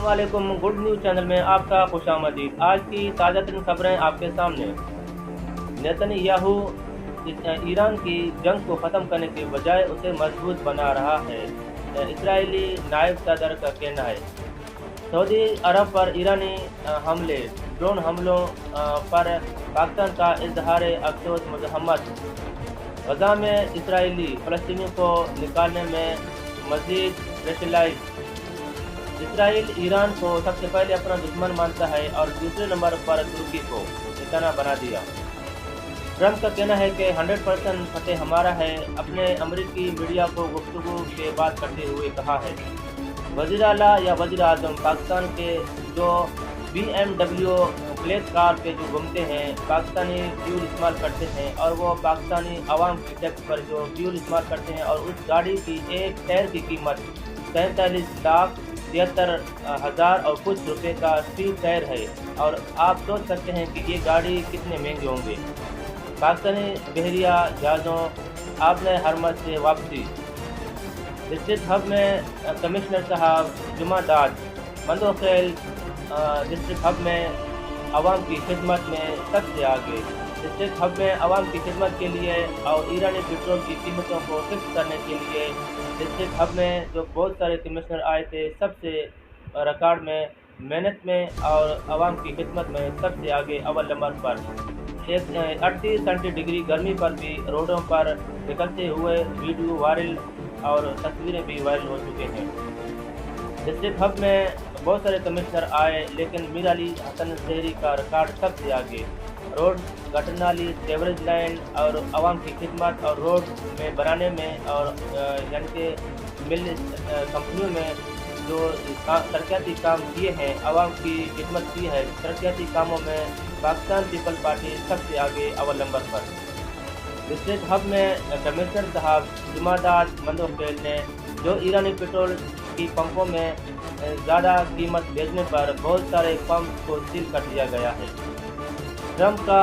अस्सलामुअलैकुम good news channel में आपका खुशामदीद। आज की ताज़ा तरीन खबरें आपके सामने। नेतन्याहू ईरान की जंग को ख़त्म करने के बजाय उसे मजबूत बना रहा है, इसराइली नायब सदर का कहना है। सऊदी अरब पर ईरानी हमले, ड्रोन हमलों पर पाकिस्तान का इजहार अफसोस मजम्मत। गजा में इसराइली फ़लस्तीनियों को निकालने में मज़ीद प्रेशराइज। इसराइल ईरान को सबसे पहले अपना दुश्मन मानता है और दूसरे नंबर पर तुर्की को निशाना बना दिया। ट्रंप का कहना है कि 100% फतेह हमारा है। अपने अमेरिकी मीडिया को गुफ्तगू के बात करते हुए कहा है, वज़ीर आला या वज़ीर आज़म पाकिस्तान के जो BMW ब्लैक कार पे जो घूमते हैं, पाकिस्तानी फ्यूल इस्तेमाल करते हैं और वो पाकिस्तानी आवाम की टैक्स पर जो फ्यूल इस्तेमाल करते हैं, और उस गाड़ी की एक टायर की कीमत 47,73,000 और कुछ रुपए का स्टील टायर है। और आप सोच सकते हैं कि ये गाड़ी कितने महंगे होंगे। पाकिस्तानी बहरिया जहाज़ों आपने हरमत से वापसी। डिस्ट्रिक्ट हब में कमिश्नर साहब जुमादाद मंदोखेल डिस्ट्रिक्ट हब में आवाम की खिदमत में सबसे आगे। डिस्ट्रिक्ट हब में आवाम की खिदमत के लिए और ईरानी पेट्रोल की कीमतों को फिक्स करने के लिए डिस्ट्रिक्ट हब में जो बहुत सारे कमिश्नर आए थे, सबसे रिकॉर्ड में मेहनत में और आवाम की खिदमत में सबसे आगे अव्वल नंबर पर। 38 सेंटीग्रेड गर्मी पर भी रोडों पर निकलते हुए वीडियो वायरल और तस्वीरें भी वायरल हो चुके हैं। डिस्ट्रिक्ट हब में बहुत सारे कमिश्नर आए, लेकिन मीर अली हसन शहरी का रिकॉर्ड सबसे आगे। रोड, गटर नाली, सीवरेज लाइन और आवाम की खिदमत और रोड में बनाने में और यानी कि मिल कंपनियों में जो तरक्याती काम किए हैं, आवाम की खिदमत की है, तरक्याती कामों में पाकिस्तान पीपल पार्टी सबसे आगे अव्वल नंबर पर। डिस्ट्रिक्ट हब में कमिश्नर साहब जुमादाद मंदोखेल ने जो ईरानी पेट्रोल की पंपों में ज़्यादा कीमत भेजने पर बहुत सारे पंप को सील कर दिया गया है। ट्रंप का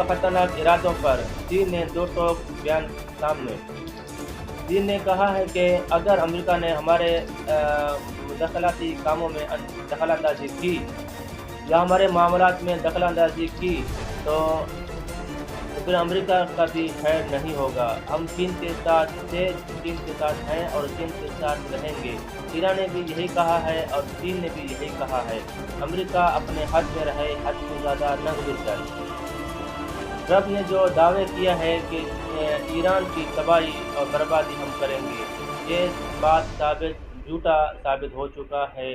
खतरनाक इरादों पर चीन ने दो टोक बयान सामने। चीन ने कहा है कि अगर अमेरिका ने हमारे दखलाती कामों में दखलअंदाजी की या हमारे मामलात में दखलअंदाजी की तो फिर अमेरिका का भी खैर नहीं होगा। हम चीन के साथ थे, चीन के साथ हैं और चीन के साथ रहेंगे। ईरान ने भी यही कहा है और चीन ने भी यही कहा है। अमेरिका अपने हद में रहे, हद से ज़्यादा न गुजर जाए। ट्रंप ने जो दावे किया है कि ईरान की तबाही और बर्बादी हम करेंगे, ये बात झूठा साबित हो चुका है।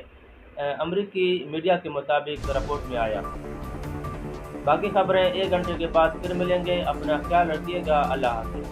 अमेरिकी मीडिया के मुताबिक रिपोर्ट में आया। बाकी खबरें 1 घंटे के बाद फिर मिलेंगे। अपना ख्याल रखिएगा। अल्लाह हाफ़िज़।